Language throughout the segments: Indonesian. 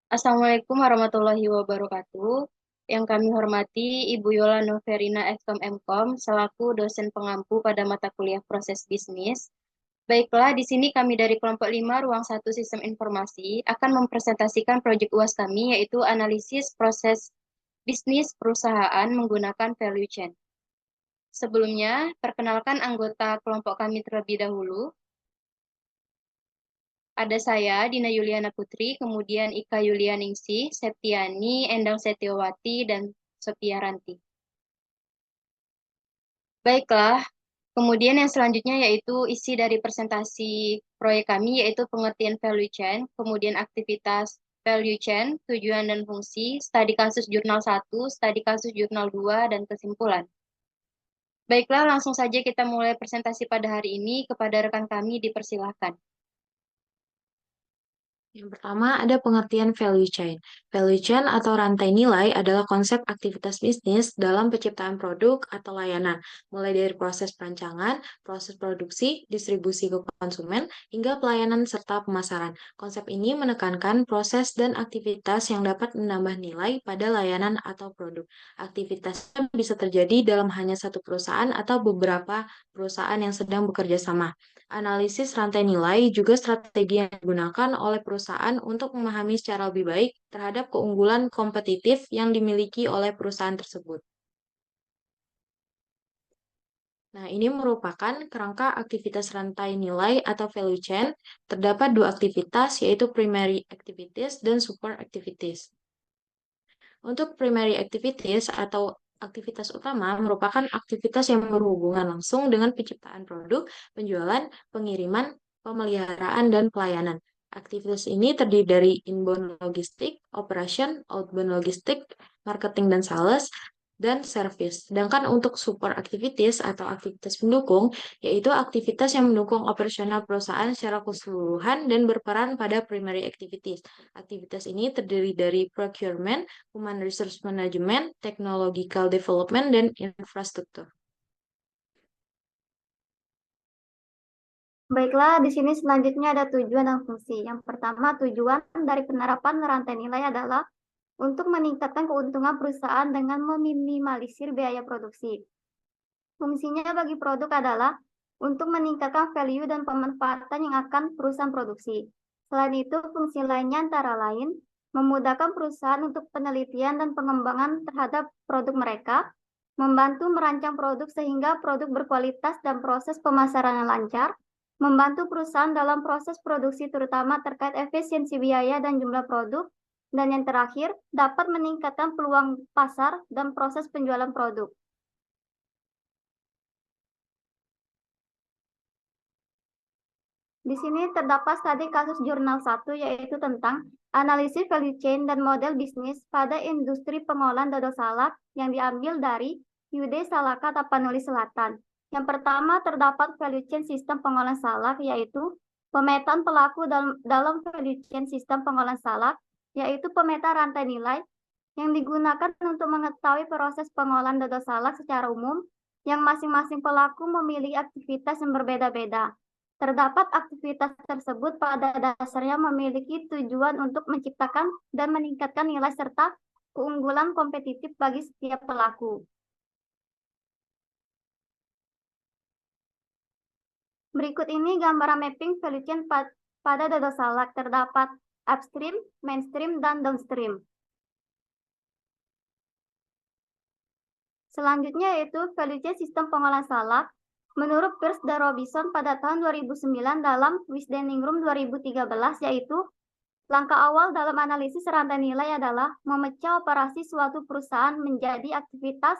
Assalamualaikum warahmatullahi wabarakatuh. Yang kami hormati Ibu Yola Noverina FKM MKOM selaku dosen pengampu pada mata kuliah proses bisnis. Baiklah, di sini kami dari kelompok 5 Ruang 1 Sistem Informasi akan mempresentasikan proyek UAS kami yaitu analisis proses bisnis perusahaan menggunakan value chain. Sebelumnya, perkenalkan anggota kelompok kami terlebih dahulu. Ada saya, Dina Yuliana Putri, kemudian Ika Yulianingsih, Septiani, Endang Setiawati, dan Sophia Ranti. Baiklah, kemudian yang selanjutnya yaitu isi dari presentasi proyek kami, yaitu pengertian value chain, kemudian aktivitas value chain, tujuan dan fungsi, studi kasus jurnal 1, studi kasus jurnal 2, dan kesimpulan. Baiklah, langsung saja kita mulai presentasi pada hari ini. Kepada rekan kami dipersilahkan. Yang pertama ada pengertian value chain. Value chain atau rantai nilai adalah konsep aktivitas bisnis dalam penciptaan produk atau layanan, mulai dari proses perancangan, proses produksi, distribusi ke konsumen, hingga pelayanan serta pemasaran. Konsep ini menekankan proses dan aktivitas yang dapat menambah nilai pada layanan atau produk. Aktivitasnya bisa terjadi dalam hanya satu perusahaan atau beberapa perusahaan yang sedang bekerja sama. Analisis rantai nilai juga strategi yang digunakan oleh perusahaan untuk memahami secara lebih baik terhadap keunggulan kompetitif yang dimiliki oleh perusahaan tersebut. Nah, ini merupakan kerangka aktivitas rantai nilai atau value chain. Terdapat dua aktivitas, yaitu primary activities dan super activities. Untuk primary activities atau aktivitas utama merupakan aktivitas yang berhubungan langsung dengan penciptaan produk, penjualan, pengiriman, pemeliharaan, dan pelayanan. Aktivitas ini terdiri dari inbound logistik, operation, outbound logistik, marketing dan sales, dan service. Sedangkan untuk super activities atau aktivitas pendukung, yaitu aktivitas yang mendukung operasional perusahaan secara keseluruhan dan berperan pada primary activities. Aktivitas ini terdiri dari procurement, human resource management, technological development, dan infrastruktur. Baiklah, di sini selanjutnya ada tujuan dan fungsi. Yang pertama, tujuan dari penerapan rantai nilai adalah untuk meningkatkan keuntungan perusahaan dengan meminimalisir biaya produksi. Fungsinya bagi produk adalah untuk meningkatkan value dan pemanfaatan yang akan perusahaan produksi. Selain itu, fungsi lainnya antara lain memudahkan perusahaan untuk penelitian dan pengembangan terhadap produk mereka, membantu merancang produk sehingga produk berkualitas dan proses pemasaran yang lancar, membantu perusahaan dalam proses produksi terutama terkait efisiensi biaya dan jumlah produk, dan yang terakhir dapat meningkatkan peluang pasar dan proses penjualan produk. Di sini terdapat studi kasus jurnal 1 yaitu tentang analisis value chain dan model bisnis pada industri pengolahan dodol salak yang diambil dari UD Salaka Tapanuli Selatan. Yang pertama terdapat value chain sistem pengolahan salak yaitu pemetaan pelaku dalam value chain sistem pengolahan salak yaitu pemeta rantai nilai yang digunakan untuk mengetahui proses pengolahan dodol salak secara umum yang masing-masing pelaku memiliki aktivitas yang berbeda-beda. Terdapat aktivitas tersebut pada dasarnya memiliki tujuan untuk menciptakan dan meningkatkan nilai serta keunggulan kompetitif bagi setiap pelaku. Berikut ini gambaran mapping value chain pada dodol salak. Terdapat upstream, mainstream, dan downstream. Selanjutnya yaitu value chain sistem pengolahan salak. Menurut Peirce dan Robinson pada tahun 2009 dalam Wisdening Room 2013 yaitu langkah awal dalam analisis rantai nilai adalah memecah operasi suatu perusahaan menjadi aktivitas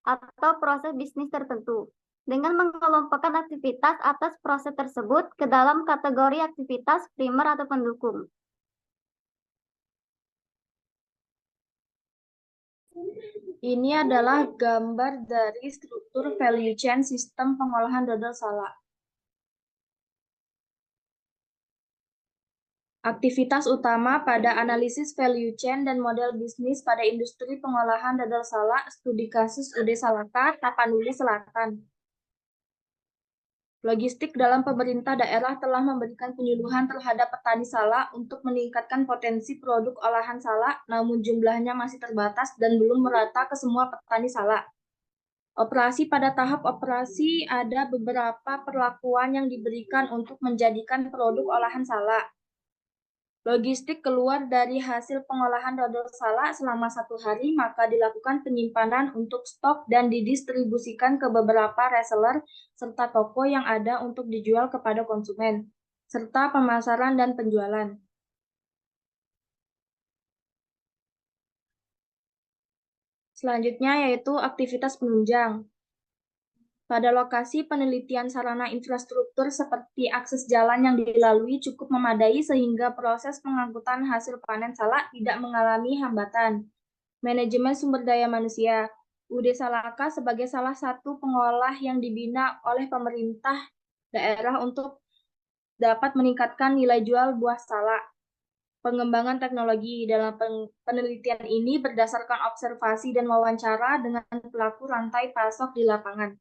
atau proses bisnis tertentu dengan mengelompokkan aktivitas atas proses tersebut ke dalam kategori aktivitas primer atau pendukung. Ini adalah gambar dari struktur value chain sistem pengolahan dodol salak. Aktivitas utama pada analisis value chain dan model bisnis pada industri pengolahan dodol salak, studi kasus UD Salaka, Tapanuli Selatan. Logistik dalam pemerintah daerah telah memberikan penyuluhan terhadap petani salak untuk meningkatkan potensi produk olahan salak, namun jumlahnya masih terbatas dan belum merata ke semua petani salak. Pada tahap operasi ada beberapa perlakuan yang diberikan untuk menjadikan produk olahan salak. Logistik keluar dari hasil pengolahan dodol salak selama 1 hari, maka dilakukan penyimpanan untuk stok dan didistribusikan ke beberapa reseller serta toko yang ada untuk dijual kepada konsumen, serta pemasaran dan penjualan. Selanjutnya yaitu aktivitas penunjang. Pada lokasi penelitian sarana infrastruktur seperti akses jalan yang dilalui cukup memadai sehingga proses pengangkutan hasil panen salak tidak mengalami hambatan. Manajemen sumber daya manusia. UD Salaka sebagai salah satu pengolah yang dibina oleh pemerintah daerah untuk dapat meningkatkan nilai jual buah salak. Pengembangan teknologi dalam penelitian ini berdasarkan observasi dan wawancara dengan pelaku rantai pasok di lapangan.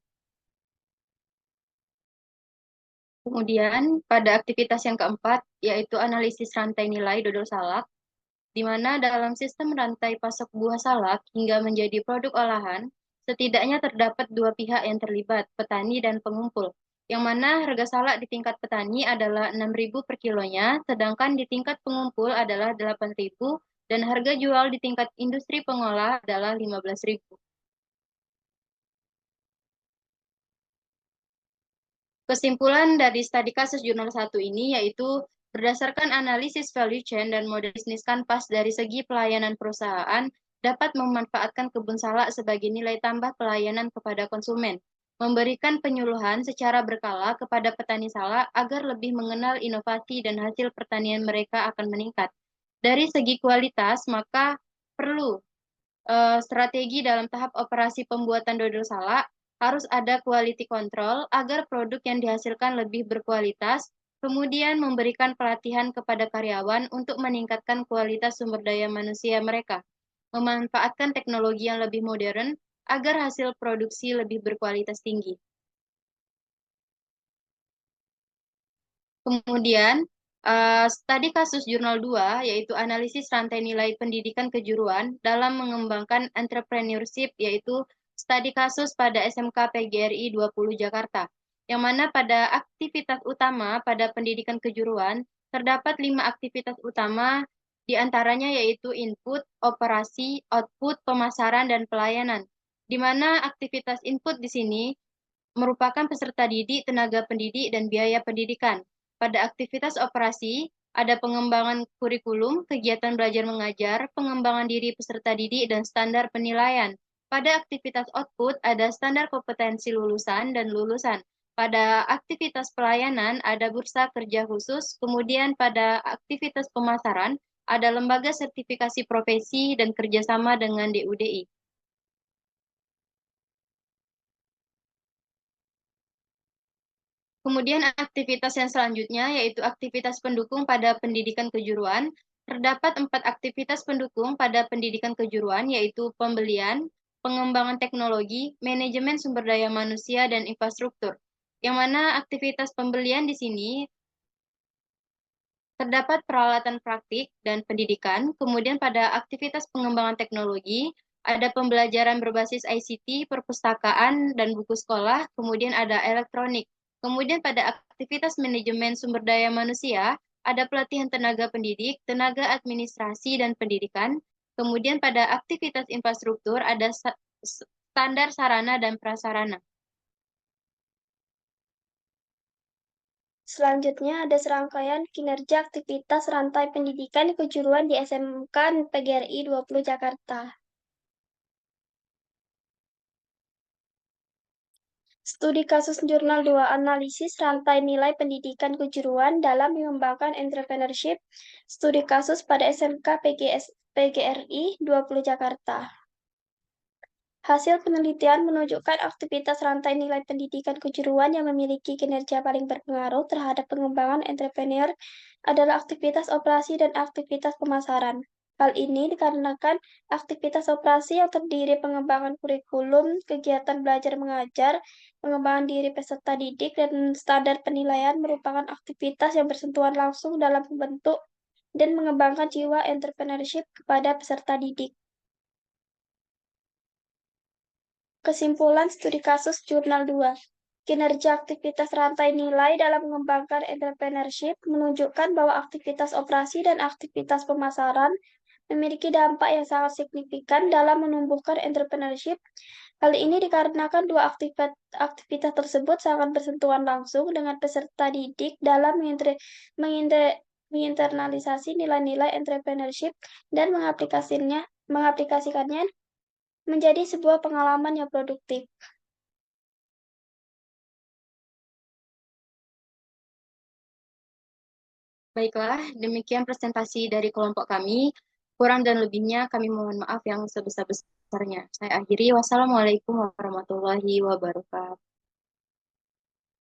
Kemudian, pada aktivitas yang keempat, yaitu analisis rantai nilai dodol salak, di mana dalam sistem rantai pasok buah salak hingga menjadi produk olahan, setidaknya terdapat 2 pihak yang terlibat, petani dan pengumpul, yang mana harga salak di tingkat petani adalah 6.000 per kilonya, sedangkan di tingkat pengumpul adalah 8.000, dan harga jual di tingkat industri pengolah adalah 15.000. Kesimpulan dari studi kasus jurnal 1 ini yaitu berdasarkan analisis value chain dan model bisnis kanvas dari segi pelayanan perusahaan dapat memanfaatkan kebun salak sebagai nilai tambah pelayanan kepada konsumen, memberikan penyuluhan secara berkala kepada petani salak agar lebih mengenal inovasi dan hasil pertanian mereka akan meningkat. Dari segi kualitas, maka perlu strategi dalam tahap operasi pembuatan dodol salak, harus ada quality control agar produk yang dihasilkan lebih berkualitas, kemudian memberikan pelatihan kepada karyawan untuk meningkatkan kualitas sumber daya manusia mereka, memanfaatkan teknologi yang lebih modern agar hasil produksi lebih berkualitas tinggi. Kemudian, studi kasus jurnal 2, yaitu analisis rantai nilai pendidikan kejuruan dalam mengembangkan entrepreneurship, yaitu studi kasus pada SMK PGRI 20 Jakarta, yang mana pada aktivitas utama pada pendidikan kejuruan, terdapat 5 aktivitas utama, diantaranya yaitu input, operasi, output, pemasaran, dan pelayanan, di mana aktivitas input di sini merupakan peserta didik, tenaga pendidik, dan biaya pendidikan. Pada aktivitas operasi, ada pengembangan kurikulum, kegiatan belajar mengajar, pengembangan diri peserta didik, dan standar penilaian. Pada aktivitas output, ada standar kompetensi lulusan dan lulusan. Pada aktivitas pelayanan, ada bursa kerja khusus. Kemudian pada aktivitas pemasaran, ada lembaga sertifikasi profesi dan kerjasama dengan DUDI. Kemudian aktivitas yang selanjutnya yaitu aktivitas pendukung pada pendidikan kejuruan. Terdapat 4 aktivitas pendukung pada pendidikan kejuruan yaitu pembelian, pengembangan teknologi, manajemen sumber daya manusia, dan infrastruktur. Yang mana aktivitas pembelian di sini terdapat peralatan praktik dan pendidikan. Kemudian pada aktivitas pengembangan teknologi, ada pembelajaran berbasis ICT, perpustakaan, dan buku sekolah. Kemudian ada elektronik. Kemudian pada aktivitas manajemen sumber daya manusia, ada pelatihan tenaga pendidik, tenaga administrasi, dan pendidikan. Kemudian pada aktivitas infrastruktur, ada standar sarana dan prasarana. Selanjutnya ada serangkaian kinerja aktivitas rantai pendidikan kejuruan di SMK PGRI 20 Jakarta. Studi kasus jurnal 2 analisis rantai nilai pendidikan kejuruan dalam mengembangkan entrepreneurship. Studi kasus pada SMK PGRI 20 Jakarta. Hasil penelitian menunjukkan aktivitas rantai nilai pendidikan kejuruan yang memiliki kinerja paling berpengaruh terhadap pengembangan entrepreneur adalah aktivitas operasi dan aktivitas pemasaran. Hal ini dikarenakan aktivitas operasi yang terdiri pengembangan kurikulum, kegiatan belajar mengajar, pengembangan diri peserta didik, dan standar penilaian merupakan aktivitas yang bersentuhan langsung dalam membentuk dan mengembangkan jiwa entrepreneurship kepada peserta didik. Kesimpulan studi kasus jurnal 2. Kinerja aktivitas rantai nilai dalam mengembangkan entrepreneurship menunjukkan bahwa aktivitas operasi dan aktivitas pemasaran memiliki dampak yang sangat signifikan dalam menumbuhkan entrepreneurship. Hal ini dikarenakan dua aktivitas tersebut sangat bersentuhan langsung dengan peserta didik dalam menginternalisasi nilai-nilai entrepreneurship dan mengaplikasikannya menjadi sebuah pengalaman yang produktif. Baiklah, demikian presentasi dari kelompok kami. Kurang dan lebihnya kami mohon maaf yang sebesar-besarnya. Saya akhiri. Wassalamualaikum warahmatullahi wabarakatuh.